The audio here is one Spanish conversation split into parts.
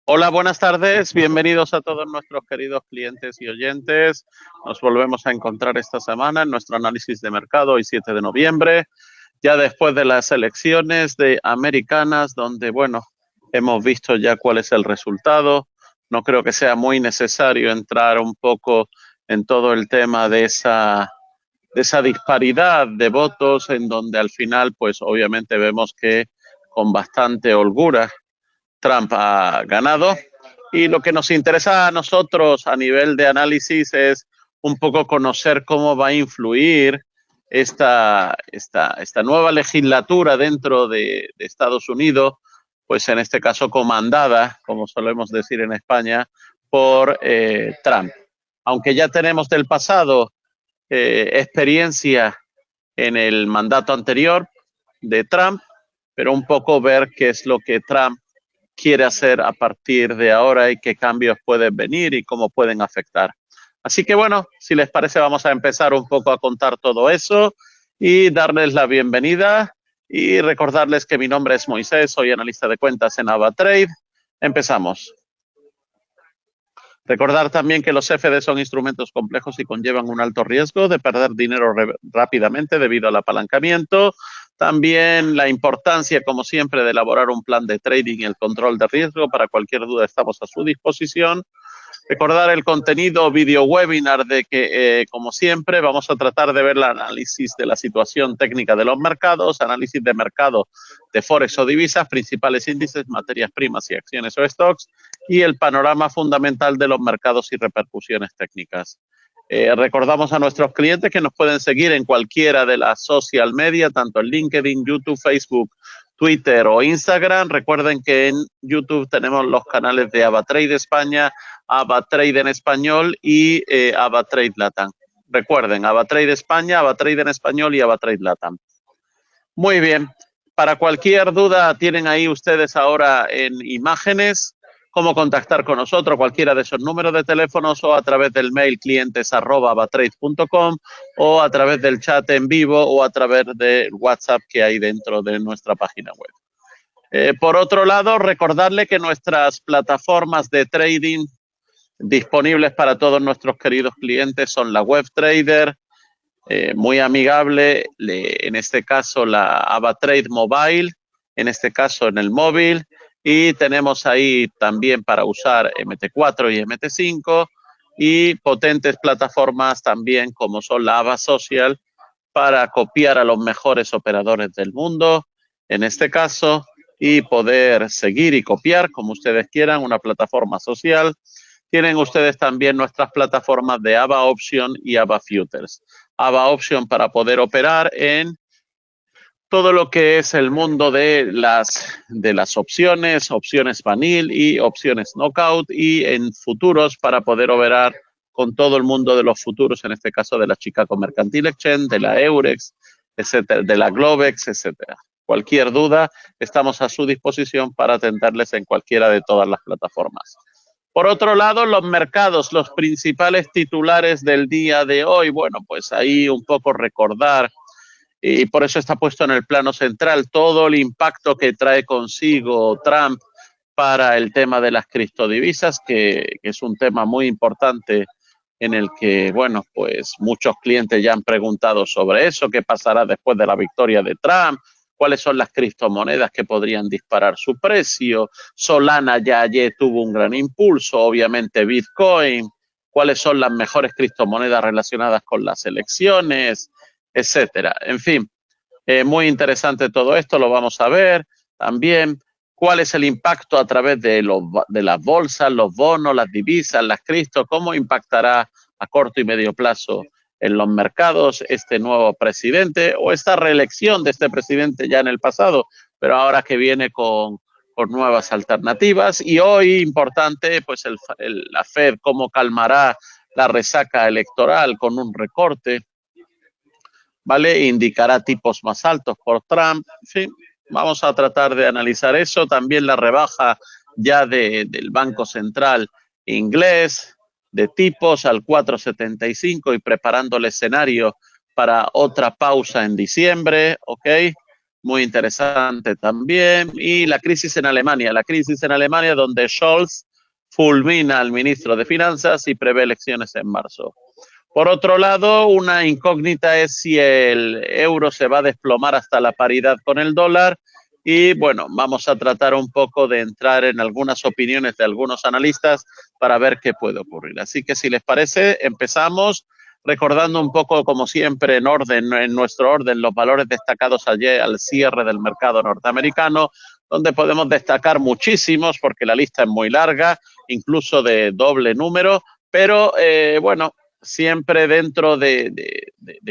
Hola, buenas tardes. Bienvenidos a todos nuestros queridos clientes y oyentes. Nos volvemos a encontrar esta semana en nuestro análisis de mercado, hoy 7 de noviembre, ya después de las elecciones de americanas, donde, bueno, hemos visto ya cuál es el resultado. No creo que sea muy necesario entrar un poco en todo el tema de esa disparidad de votos, en donde al final, pues obviamente vemos que con bastante holgura Trump ha ganado. Y lo que nos interesa a nosotros a nivel de análisis es un poco conocer cómo va a influir esta nueva legislatura dentro de Estados Unidos, pues en este caso comandada, como solemos decir en España, por Trump. Aunque ya tenemos del pasado experiencia en el mandato anterior de Trump, pero un poco ver qué es lo que Trump quiere hacer a partir de ahora y qué cambios pueden venir y cómo pueden afectar. Así que bueno, si les parece, vamos a empezar un poco a contar todo eso y darles la bienvenida y recordarles que mi nombre es Moisés, soy analista de cuentas en AvaTrade. Empezamos. Recordar también que los CFD son instrumentos complejos y conllevan un alto riesgo de perder dinero rápidamente debido al apalancamiento. También la importancia, como siempre, de elaborar un plan de trading y el control de riesgo. Para cualquier duda estamos a su disposición. Recordar el contenido video webinar de que, como siempre, vamos a tratar de ver el análisis de la situación técnica de los mercados, análisis de mercado de Forex o divisas, principales índices, materias primas y acciones o stocks, y el panorama fundamental de los mercados y repercusiones técnicas. Recordamos a nuestros clientes que nos pueden seguir en cualquiera de las social media, tanto en LinkedIn, YouTube, Facebook, Twitter o Instagram. Recuerden que en YouTube tenemos los canales de AvaTrade España, AvaTrade en español y AvaTrade Latam. Recuerden, AvaTrade España, AvaTrade en español y AvaTrade Latam. Muy bien. Para cualquier duda, tienen ahí ustedes ahora en imágenes cómo contactar con nosotros, cualquiera de esos números de teléfonos o a través del mail clientes@avatrade.com o a través del chat en vivo o a través del WhatsApp que hay dentro de nuestra página web. Por otro lado, recordarle que nuestras plataformas de trading disponibles para todos nuestros queridos clientes son la WebTrader, muy amigable, en este caso la AvaTrade Mobile, en este caso en el móvil, y tenemos ahí también para usar MT4 y MT5 y potentes plataformas también como son la AvaSocial para copiar a los mejores operadores del mundo, en este caso, y poder seguir y copiar como ustedes quieran una plataforma social. Tienen ustedes también nuestras plataformas de Ava Option y Ava Futures. Ava Option para poder operar en todo lo que es el mundo de las opciones, opciones vanil y opciones knockout, y en futuros para poder operar con todo el mundo de los futuros, en este caso de la Chicago Mercantile Exchange, de la Eurex, etcétera, de la Globex, etcétera. Cualquier duda, estamos a su disposición para atenderles en cualquiera de todas las plataformas. Por otro lado, los mercados, los principales titulares del día de hoy, bueno, pues ahí un poco recordar, y por eso está puesto en el plano central todo el impacto que trae consigo Trump para el tema de las criptodivisas, que es un tema muy importante en el que, bueno, pues muchos clientes ya han preguntado sobre eso, qué pasará después de la victoria de Trump, cuáles son las criptomonedas que podrían disparar su precio. Solana ya ayer tuvo un gran impulso, obviamente Bitcoin, cuáles son las mejores criptomonedas relacionadas con las elecciones, etcétera. En fin, muy interesante todo esto, lo vamos a ver también. ¿Cuál es el impacto a través de las bolsas, los bonos, las divisas, las cripto? ¿Cómo impactará a corto y medio plazo en los mercados este nuevo presidente o esta reelección de este presidente ya en el pasado, pero ahora que viene con nuevas alternativas? Y hoy, importante, pues la Fed, cómo calmará la resaca electoral con un recorte, ¿vale? Indicará tipos más altos por Trump. En fin, vamos a tratar de analizar eso. También la rebaja ya del Banco Central inglés de tipos al 4,75 y preparando el escenario para otra pausa en diciembre, ¿ok? muy interesante también. Y la crisis en Alemania donde Scholz fulmina al ministro de Finanzas y prevé elecciones en marzo. Por otro lado, una incógnita es si el euro se va a desplomar hasta la paridad con el dólar. Y bueno, vamos a tratar un poco de entrar en algunas opiniones de algunos analistas para ver qué puede ocurrir. Así que si les parece, empezamos recordando un poco, como siempre, en nuestro orden, los valores destacados ayer al cierre del mercado norteamericano, donde podemos destacar muchísimos porque la lista es muy larga, incluso de doble número, pero bueno, siempre dentro de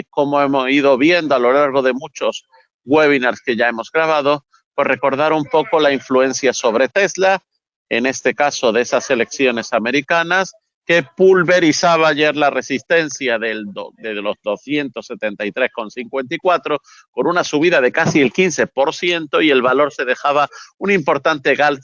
cómo hemos ido viendo a lo largo de muchos webinars que ya hemos grabado, pues recordar un poco la influencia sobre Tesla, en este caso de esas elecciones americanas, que pulverizaba ayer la resistencia de los 273,54 con una subida de casi el 15% y el valor se dejaba un importante gap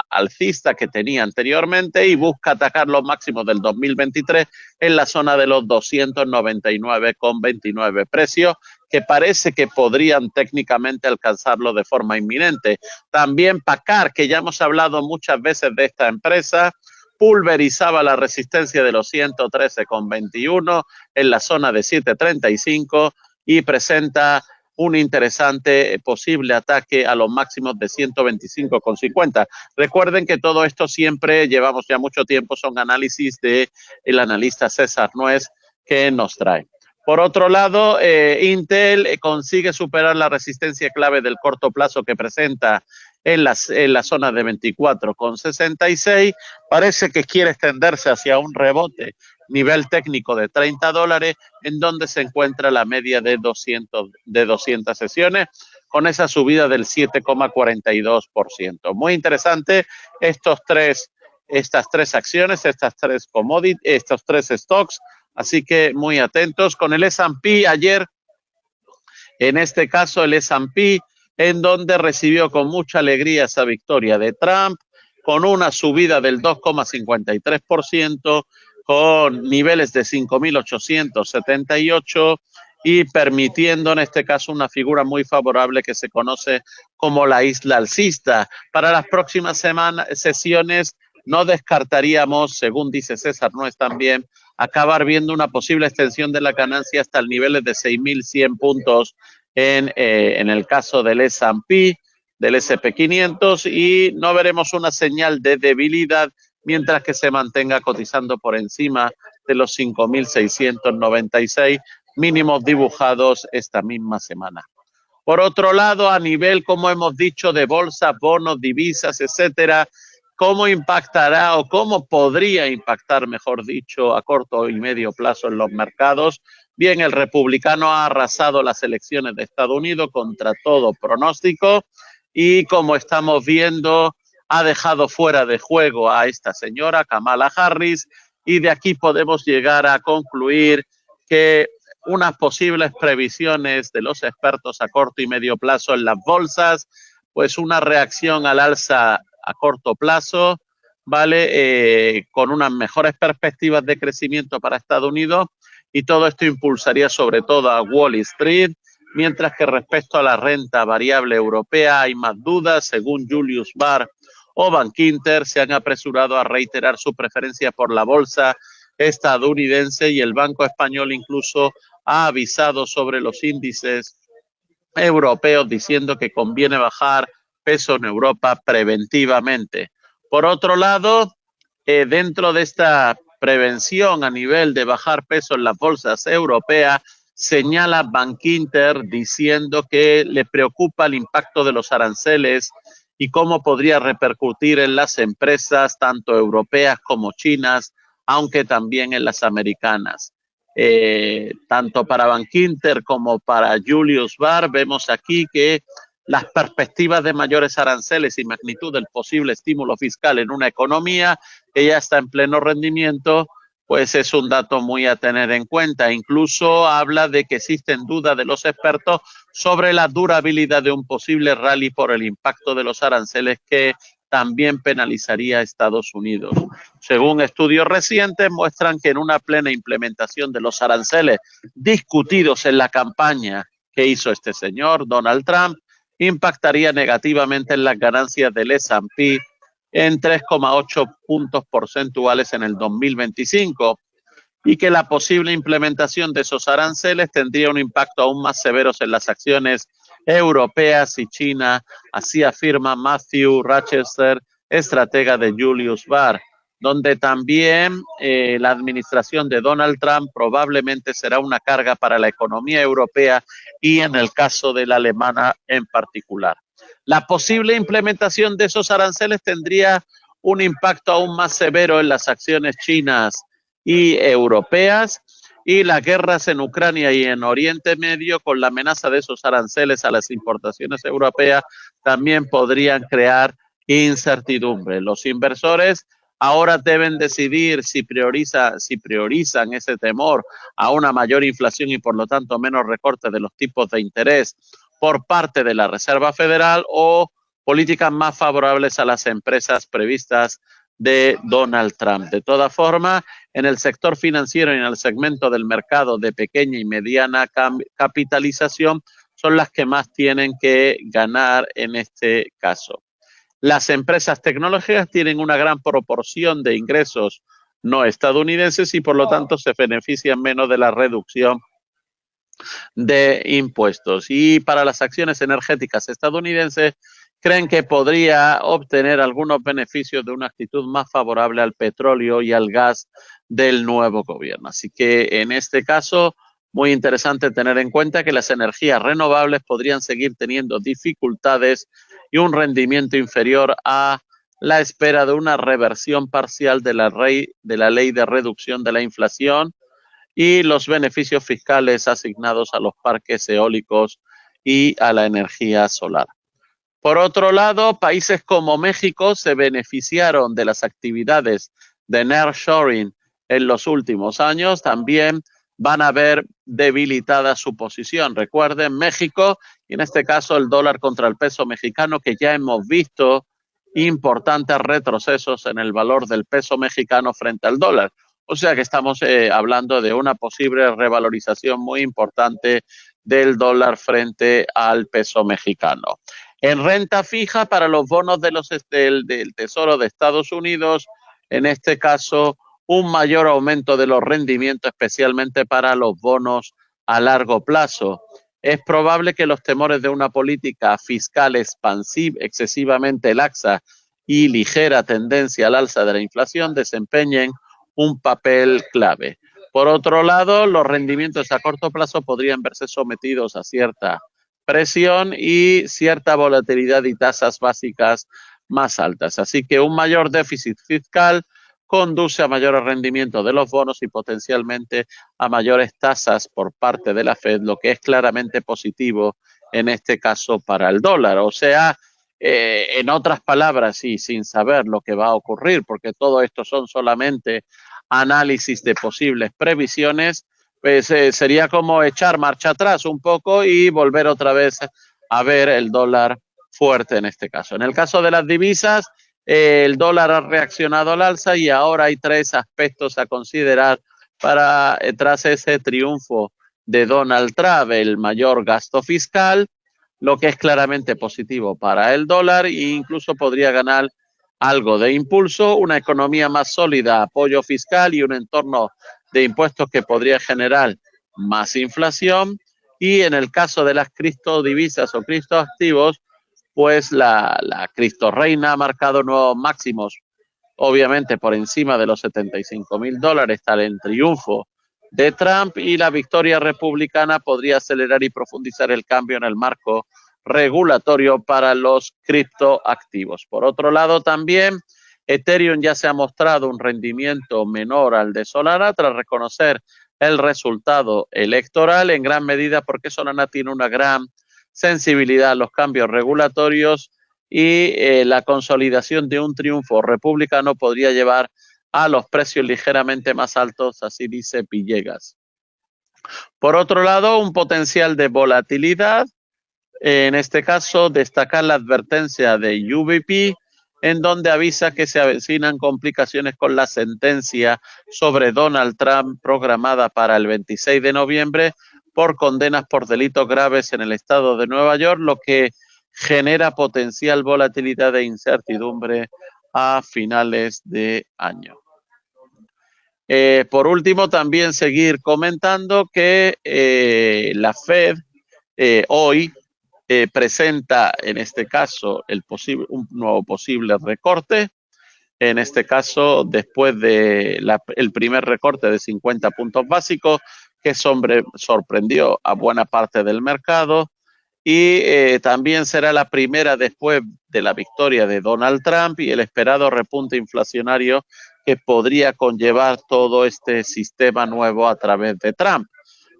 alcista que tenía anteriormente y busca atacar los máximos del 2023 en la zona de los 299,29 precios que parece que podrían técnicamente alcanzarlo de forma inminente. También Packard, que ya hemos hablado muchas veces de esta empresa, pulverizaba la resistencia de los 113,21 en la zona de 7,35 y presenta un interesante posible ataque a los máximos de 125,50. Recuerden que todo esto siempre, llevamos ya mucho tiempo, son análisis del analista César Nuez que nos trae. Por otro lado, Intel consigue superar la resistencia clave del corto plazo que presenta en la zona de 24,66. Parece que quiere extenderse hacia un rebote nivel técnico de $30, en donde se encuentra la media de 200 sesiones, con esa subida del 7,42%. Muy interesante estas tres acciones, estos tres stocks. Así que muy atentos con el S&P ayer, en este caso el S&P, en donde recibió con mucha alegría esa victoria de Trump, con una subida del 2,53%, con niveles de 5.878 y permitiendo en este caso una figura muy favorable que se conoce como la isla alcista. Para las próximas sesiones no descartaríamos, según dice César Nuez también, acabar viendo una posible extensión de la ganancia hasta el nivel de 6.100 puntos en el caso del S&P, del SP500, y no veremos una señal de debilidad mientras que se mantenga cotizando por encima de los 5.696 mínimos dibujados esta misma semana. Por otro lado, a nivel, como hemos dicho, de bolsas, bonos, divisas, etcétera, ¿cómo impactará o cómo podría impactar, mejor dicho, a corto y medio plazo en los mercados? Bien, el republicano ha arrasado las elecciones de Estados Unidos contra todo pronóstico y, como estamos viendo, ha dejado fuera de juego a esta señora, Kamala Harris, y de aquí podemos llegar a concluir que unas posibles previsiones de los expertos a corto y medio plazo en las bolsas, pues una reacción al alza a corto plazo, ¿vale? Con unas mejores perspectivas de crecimiento para Estados Unidos, y todo esto impulsaría sobre todo a Wall Street, mientras que respecto a la renta variable europea hay más dudas. Según Julius Baer o Bankinter, se han apresurado a reiterar su preferencia por la bolsa estadounidense y el Banco Español incluso ha avisado sobre los índices europeos diciendo que conviene bajar peso en Europa preventivamente. Por otro lado, dentro de esta prevención a nivel de bajar peso en las bolsas europeas, señala Bankinter diciendo que le preocupa el impacto de los aranceles y cómo podría repercutir en las empresas tanto europeas como chinas, aunque también en las americanas. Tanto para Bankinter como para Julius Baer, vemos aquí que las perspectivas de mayores aranceles y magnitud del posible estímulo fiscal en una economía que ya está en pleno rendimiento, pues es un dato muy a tener en cuenta. Incluso habla de que existen dudas de los expertos sobre la durabilidad de un posible rally por el impacto de los aranceles que también penalizaría a Estados Unidos. Según estudios recientes, muestran que en una plena implementación de los aranceles discutidos en la campaña que hizo este señor, Donald Trump, impactaría negativamente en las ganancias del S&P en 3,8 puntos porcentuales en el 2025 y que la posible implementación de esos aranceles tendría un impacto aún más severo en las acciones europeas y China, así afirma Matthew Rochester, estratega de Julius Baer, donde también la administración de Donald Trump probablemente será una carga para la economía europea y en el caso de la alemana en particular. La posible implementación de esos aranceles tendría un impacto aún más severo en las acciones chinas y europeas, y las guerras en Ucrania y en Oriente Medio con la amenaza de esos aranceles a las importaciones europeas también podrían crear incertidumbre. Los inversores ahora deben decidir si priorizan ese temor a una mayor inflación y por lo tanto menos recorte de los tipos de interés por parte de la Reserva Federal o políticas más favorables a las empresas previstas de Donald Trump. De todas formas, en el sector financiero y en el segmento del mercado de pequeña y mediana capitalización son las que más tienen que ganar en este caso. Las empresas tecnológicas tienen una gran proporción de ingresos no estadounidenses y por lo tanto se benefician menos de la reducción de impuestos. Y para las acciones energéticas estadounidenses, creen que podría obtener algunos beneficios de una actitud más favorable al petróleo y al gas del nuevo gobierno. Así que en este caso, muy interesante tener en cuenta que las energías renovables podrían seguir teniendo dificultades y un rendimiento inferior a la espera de una reversión parcial de la ley de reducción de la inflación y los beneficios fiscales asignados a los parques eólicos y a la energía solar. Por otro lado, países como México se beneficiaron de las actividades de nearshoring en los últimos años, también van a ver debilitada su posición. Recuerden, México, y en este caso el dólar contra el peso mexicano, que ya hemos visto importantes retrocesos en el valor del peso mexicano frente al dólar. O sea que estamos hablando de una posible revalorización muy importante del dólar frente al peso mexicano. En renta fija para los bonos del Tesoro de Estados Unidos, en este caso, un mayor aumento de los rendimientos, especialmente para los bonos a largo plazo. Es probable que los temores de una política fiscal expansiva, excesivamente laxa y ligera tendencia al alza de la inflación desempeñen un papel clave. Por otro lado, los rendimientos a corto plazo podrían verse sometidos a cierta presión y cierta volatilidad y tasas básicas más altas. Así que un mayor déficit fiscal conduce a mayores rendimientos de los bonos y potencialmente a mayores tasas por parte de la Fed, lo que es claramente positivo en este caso para el dólar. O sea, en otras palabras, y sin saber lo que va a ocurrir, porque todo esto son solamente análisis de posibles previsiones, pues sería como echar marcha atrás un poco y volver otra vez a ver el dólar fuerte en este caso. En el caso de las divisas, el dólar ha reaccionado al alza y ahora hay tres aspectos a considerar para tras ese triunfo de Donald Trump: el mayor gasto fiscal, lo que es claramente positivo para el dólar e incluso podría ganar algo de impulso, una economía más sólida, apoyo fiscal y un entorno de impuestos que podría generar más inflación. Y en el caso de las criptodivisas o criptoactivos, pues la criptoreina ha marcado nuevos máximos, obviamente por encima de los $75,000, tal en triunfo de Trump, y la victoria republicana podría acelerar y profundizar el cambio en el marco regulatorio para los criptoactivos. Por otro lado, también Ethereum ya se ha mostrado un rendimiento menor al de Solana tras reconocer el resultado electoral, en gran medida porque Solana tiene una gran sensibilidad a los cambios regulatorios y la consolidación de un triunfo republicano podría llevar a los precios ligeramente más altos, así dice Villegas. Por otro lado, un potencial de volatilidad, en este caso destacar la advertencia de UBP, en donde avisa que se avecinan complicaciones con la sentencia sobre Donald Trump programada para el 26 de noviembre por condenas por delitos graves en el estado de Nueva York, lo que genera potencial volatilidad e incertidumbre a finales de año. Por último, también seguir comentando que la Fed hoy presenta, en este caso, un nuevo posible recorte. En este caso, después de el primer recorte de 50 puntos básicos, que sorprendió a buena parte del mercado, y también será la primera después de la victoria de Donald Trump y el esperado repunte inflacionario que podría conllevar todo este sistema nuevo a través de Trump.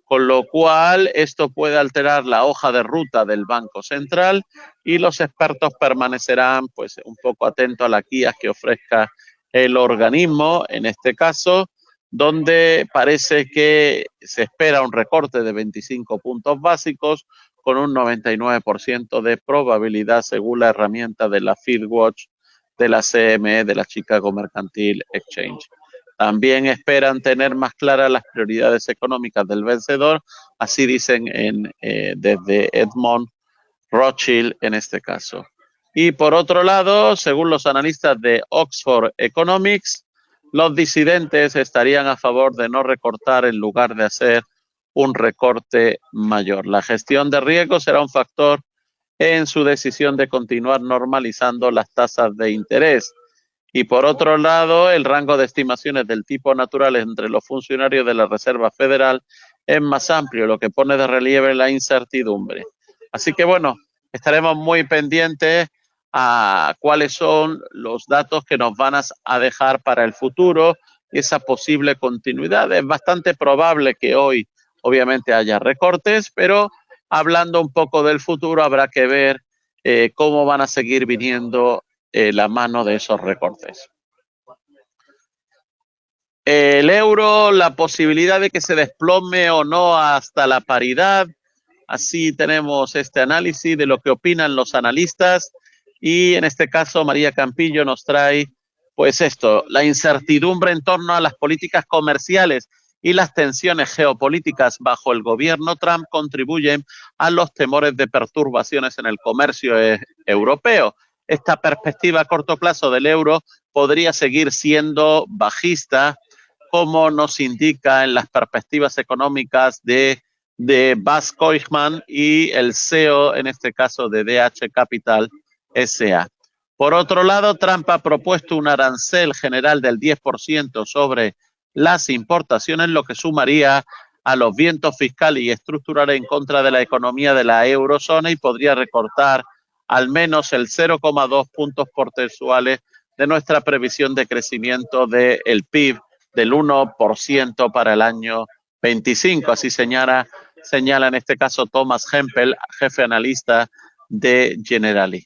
Con lo cual, esto puede alterar la hoja de ruta del Banco Central y los expertos permanecerán pues un poco atentos a las guías que ofrezca el organismo, en este caso, donde parece que se espera un recorte de 25 puntos básicos con un 99% de probabilidad según la herramienta de la FedWatch de la CME, de la Chicago Mercantile Exchange. También esperan tener más claras las prioridades económicas del vencedor, así dicen desde Edmond Rothschild en este caso. Y por otro lado, según los analistas de Oxford Economics, los disidentes estarían a favor de no recortar en lugar de hacer un recorte mayor. La gestión de riesgo será un factor en su decisión de continuar normalizando las tasas de interés. Y por otro lado, el rango de estimaciones del tipo natural entre los funcionarios de la Reserva Federal es más amplio, lo que pone de relieve la incertidumbre. Así que bueno, estaremos muy pendientes a cuáles son los datos que nos van a dejar para el futuro y esa posible continuidad. Es bastante probable que hoy, obviamente, haya recortes, pero hablando un poco del futuro, habrá que ver cómo van a seguir viniendo la mano de esos recortes. El euro, la posibilidad de que se desplome o no hasta la paridad. Así tenemos este análisis de lo que opinan los analistas y en este caso María Campillo nos trae pues esto, la incertidumbre en torno a las políticas comerciales y las tensiones geopolíticas bajo el gobierno Trump contribuyen a los temores de perturbaciones en el comercio europeo. Esta perspectiva a corto plazo del euro podría seguir siendo bajista, como nos indica en las perspectivas económicas de Bas Kochman y el CEO, en este caso de DH Capital SA. Por otro lado, Trump ha propuesto un arancel general del 10% sobre las importaciones, lo que sumaría a los vientos fiscales y estructurales en contra de la economía de la eurozona y podría recortar al menos el 0,2 puntos porcentuales de nuestra previsión de crecimiento del PIB del 1% para el año 25. Así señala en este caso Thomas Hempel, jefe analista de Generali.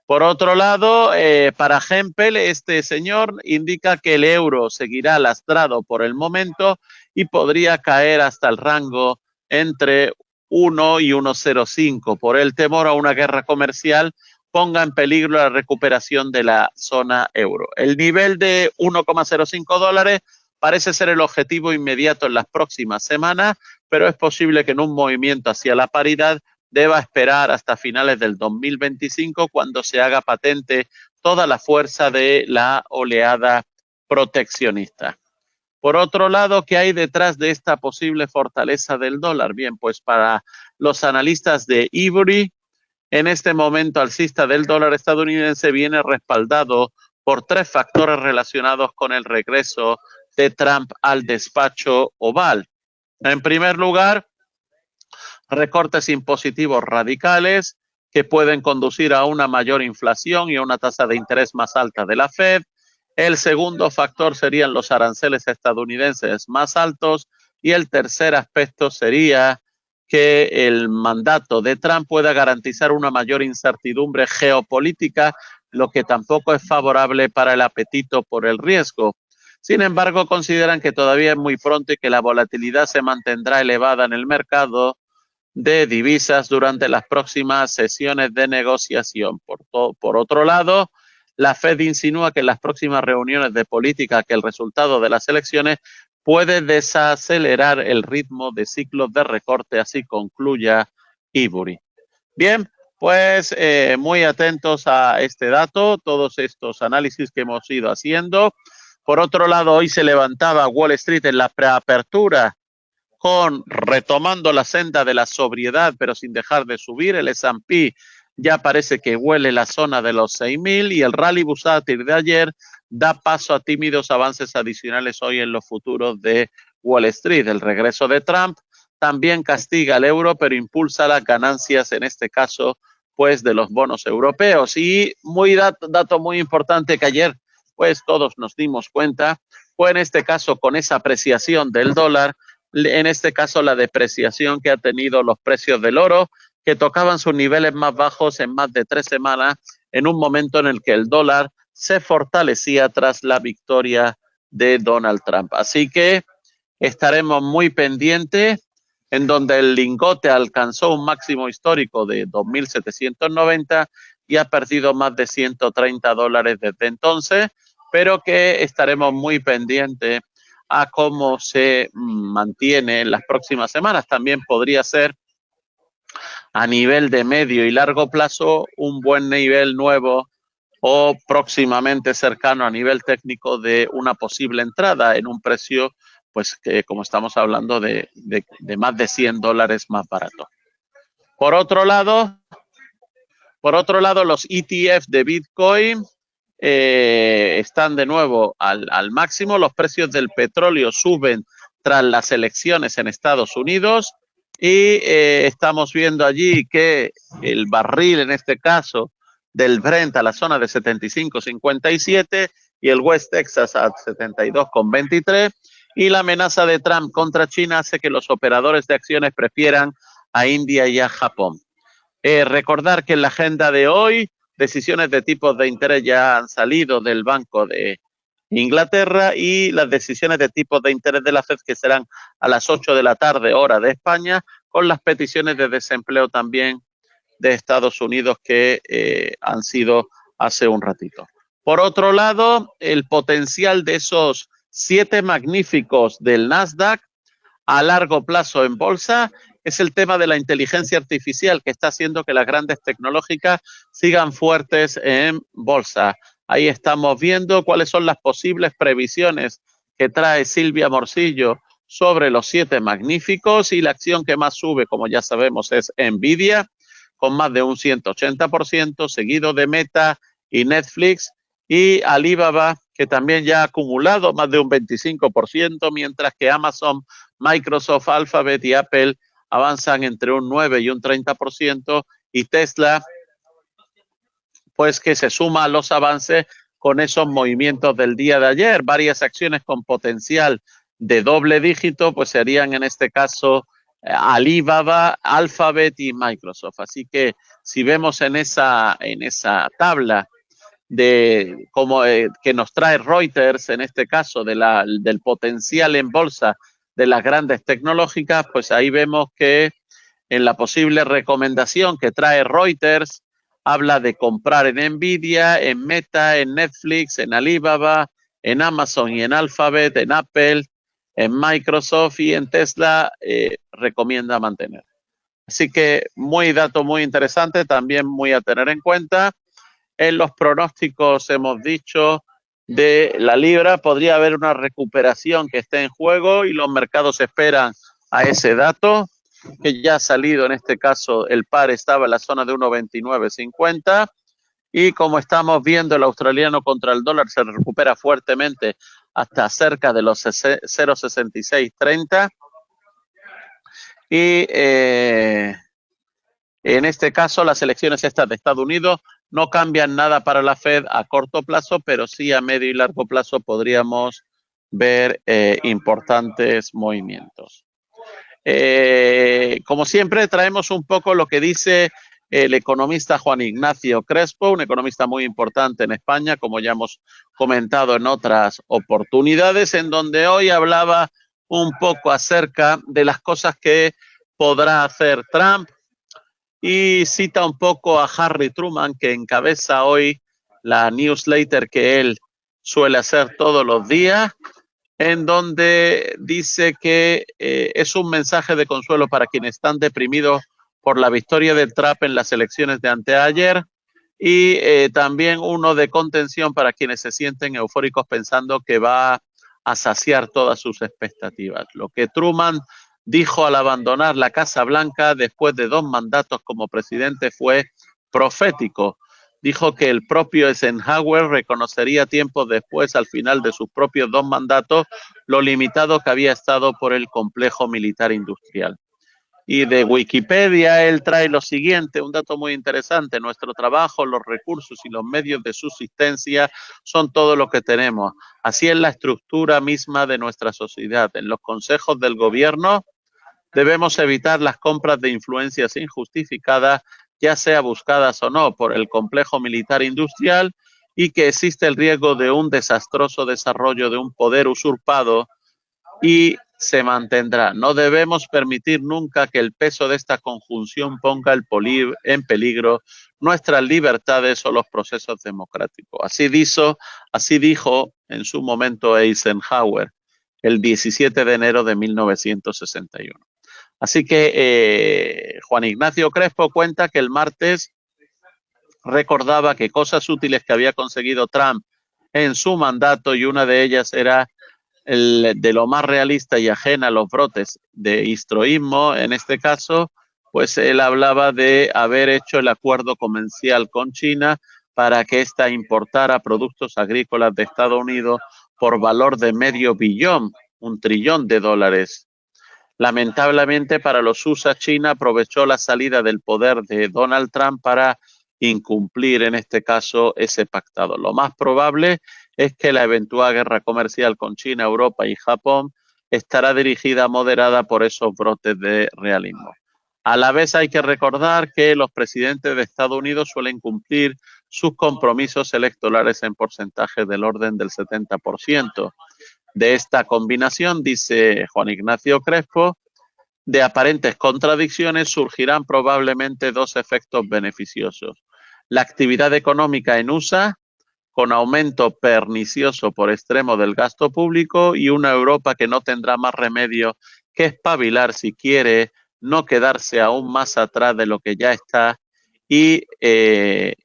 Por otro lado, para Hempel, este señor indica que el euro seguirá lastrado por el momento y podría caer hasta el rango entre 1 y 1,05 por el temor a una guerra comercial ponga en peligro la recuperación de la zona euro. El nivel de 1,05 dólares parece ser el objetivo inmediato en las próximas semanas, pero es posible que en un movimiento hacia la paridad deba esperar hasta finales del 2025 cuando se haga patente toda la fuerza de la oleada proteccionista. Por otro lado, ¿qué hay detrás de esta posible fortaleza del dólar? Bien, pues para los analistas de Ebury, en este momento alcista del dólar estadounidense viene respaldado por 3 factores relacionados con el regreso de Trump al despacho oval. En primer lugar, recortes impositivos radicales que pueden conducir a una mayor inflación y a una tasa de interés más alta de la Fed. El segundo factor serían los aranceles estadounidenses más altos y el tercer aspecto sería que el mandato de Trump pueda garantizar una mayor incertidumbre geopolítica, lo que tampoco es favorable para el apetito por el riesgo. Sin embargo, consideran que todavía es muy pronto y que la volatilidad se mantendrá elevada en el mercado de divisas durante las próximas sesiones de negociación. Por otro lado, la Fed insinúa que en las próximas reuniones de política que el resultado de las elecciones puede desacelerar el ritmo de ciclos de recorte, así concluya Ebury. Bien, Pues muy atentos a este dato, todos estos análisis que hemos ido haciendo. Por otro lado, hoy se levantaba Wall Street en la preapertura retomando la senda de la sobriedad, pero sin dejar de subir. El S&P ya parece que huele la zona de los 6.000 y el rally bursátil de ayer da paso a tímidos avances adicionales hoy en los futuros de Wall Street. El regreso de Trump también castiga al euro, pero impulsa las ganancias, en este caso, pues de los bonos europeos. Y dato muy importante que ayer, pues todos nos dimos cuenta, fue en este caso con esa apreciación del dólar, en este caso la depreciación que ha tenido los precios del oro, que tocaban sus niveles más bajos en más de 3 semanas, en un momento en el que el dólar se fortalecía tras la victoria de Donald Trump. Así que estaremos muy pendientes, en donde el lingote alcanzó un máximo histórico de 2.790 y ha perdido más de $130 desde entonces, pero que estaremos muy pendientes a cómo se mantiene en las próximas semanas. También podría ser a nivel de medio y largo plazo un buen nivel nuevo o próximamente cercano a nivel técnico de una posible entrada en un precio, pues que como estamos hablando de más de $100 más barato. Por otro lado, los ETF de Bitcoin están de nuevo al máximo. Los precios del petróleo suben tras las elecciones en Estados Unidos y estamos viendo allí que el barril, en este caso, del Brent a la zona de 75.57 y el West Texas a 72.23, y la amenaza de Trump contra China hace que los operadores de acciones prefieran a India y a Japón. Recordar que en la agenda de hoy, decisiones de tipos de interés ya han salido del Banco de Inglaterra y las decisiones de tipos de interés de la FED que serán a las 8 de la tarde, hora de España, con las peticiones de desempleo también de Estados Unidos que han sido hace un ratito. Por otro lado, el potencial de esos 7 magníficos del Nasdaq a largo plazo en bolsa es el tema de la inteligencia artificial, que está haciendo que las grandes tecnológicas sigan fuertes en bolsa. Ahí estamos viendo cuáles son las posibles previsiones que trae Silvia Morcillo sobre los 7 magníficos, y la acción que más sube, como ya sabemos, es Nvidia, con más de un 180%, seguido de Meta y Netflix, y Alibaba, que también ya ha acumulado más de un 25%, mientras que Amazon, Microsoft, Alphabet y Apple avanzan entre un 9 y un 30%, y Tesla, pues que se suma a los avances con esos movimientos del día de ayer. Varias acciones con potencial de doble dígito, pues serían en este caso Alibaba, Alphabet y Microsoft. Así que si vemos en esa tabla de como que nos trae Reuters, en este caso del potencial en bolsa de las grandes tecnológicas, pues ahí vemos que en la posible recomendación que trae Reuters habla de comprar en Nvidia, en Meta, en Netflix, en Alibaba, en Amazon y en Alphabet, en Apple, en Microsoft, y en Tesla recomienda mantener. Así que dato muy interesante, también muy a tener en cuenta. En los pronósticos hemos dicho de la libra, podría haber una recuperación que esté en juego y los mercados esperan a ese dato, que ya ha salido. En este caso el par estaba en la zona de 1.2950 y como estamos viendo, el australiano contra el dólar se recupera fuertemente hasta cerca de los 0.6630 y en este caso las elecciones estas de Estados Unidos no cambian nada para la Fed a corto plazo, pero sí a medio y largo plazo podríamos ver importantes movimientos. Como siempre, traemos un poco lo que dice el economista Juan Ignacio Crespo, un economista muy importante en España, como ya hemos comentado en otras oportunidades, en donde hoy hablaba un poco acerca de las cosas que podrá hacer Trump, y cita un poco a Harry Truman, que encabeza hoy la newsletter que él suele hacer todos los días, en donde dice que es un mensaje de consuelo para quienes están deprimidos por la victoria de Trump en las elecciones de anteayer y también uno de contención para quienes se sienten eufóricos pensando que va a saciar todas sus expectativas. Lo que Truman dijo al abandonar la Casa Blanca después de 2 mandatos como presidente fue profético. Dijo que el propio Eisenhower reconocería tiempo después, al final de sus propios 2 mandatos, lo limitado que había estado por el complejo militar industrial. Y de Wikipedia él trae lo siguiente, un dato muy interesante: nuestro trabajo, los recursos y los medios de subsistencia son todo lo que tenemos. Así es la estructura misma de nuestra sociedad. En los consejos del gobierno debemos evitar las compras de influencias injustificadas, ya sea buscadas o no por el complejo militar industrial, y que existe el riesgo de un desastroso desarrollo de un poder usurpado y se mantendrá. No debemos permitir nunca que el peso de esta conjunción ponga en peligro nuestras libertades o los procesos democráticos. Así dijo en su momento Eisenhower el 17 de enero de 1961. Así que Juan Ignacio Crespo cuenta que el martes recordaba que cosas útiles que había conseguido Trump en su mandato, y una de ellas era de lo más realista y ajena a los brotes de histroísmo, en este caso, pues él hablaba de haber hecho el acuerdo comercial con China para que ésta importara productos agrícolas de Estados Unidos por valor de $500 billion, $1 trillón. Lamentablemente para los USA, China aprovechó la salida del poder de Donald Trump para incumplir, en este caso, ese pactado. Lo más probable es que la eventual guerra comercial con China, Europa y Japón estará dirigida, moderada por esos brotes de realismo. A la vez hay que recordar que los presidentes de Estados Unidos suelen cumplir sus compromisos electorales en porcentaje del orden del 70%. De esta combinación, dice Juan Ignacio Crespo, de aparentes contradicciones surgirán probablemente 2 efectos beneficiosos: la actividad económica en USA, con aumento pernicioso por extremo del gasto público, y una Europa que no tendrá más remedio que espabilar si quiere no quedarse aún más atrás de lo que ya está y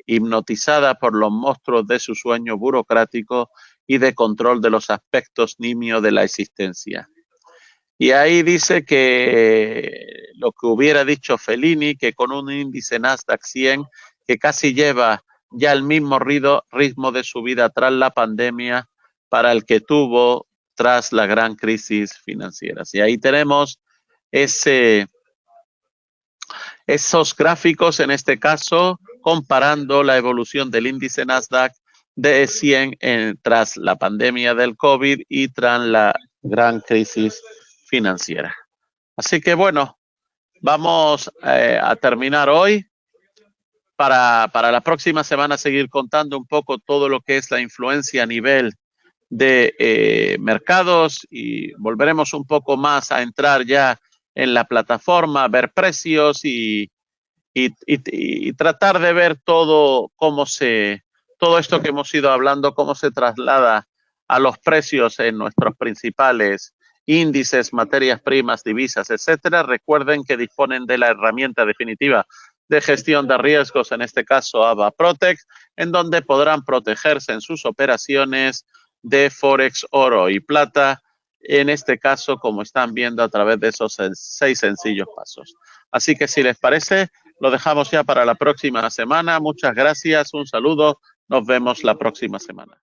hipnotizada por los monstruos de su sueño burocrático y de control de los aspectos nimios de la existencia. Y ahí dice que lo que hubiera dicho Fellini, que con un índice Nasdaq 100 que casi lleva ya el mismo ritmo de subida tras la pandemia para el que tuvo tras la gran crisis financiera. Y ahí tenemos esos gráficos, en este caso, comparando la evolución del índice Nasdaq de 100 tras la pandemia del COVID y tras la gran crisis financiera. Así que bueno, vamos a terminar hoy. Para la próxima semana seguir contando un poco todo lo que es la influencia a nivel de mercados, y volveremos un poco más a entrar ya en la plataforma, ver precios y tratar de ver todo todo esto que hemos ido hablando, cómo se traslada a los precios en nuestros principales índices, materias primas, divisas, etcétera. Recuerden que disponen de la herramienta definitiva de gestión de riesgos, en este caso AVA Protect, en donde podrán protegerse en sus operaciones de Forex, oro y plata, en este caso, como están viendo a través de esos 6 sencillos pasos. Así que si les parece, lo dejamos ya para la próxima semana. Muchas gracias, un saludo, nos vemos la próxima semana.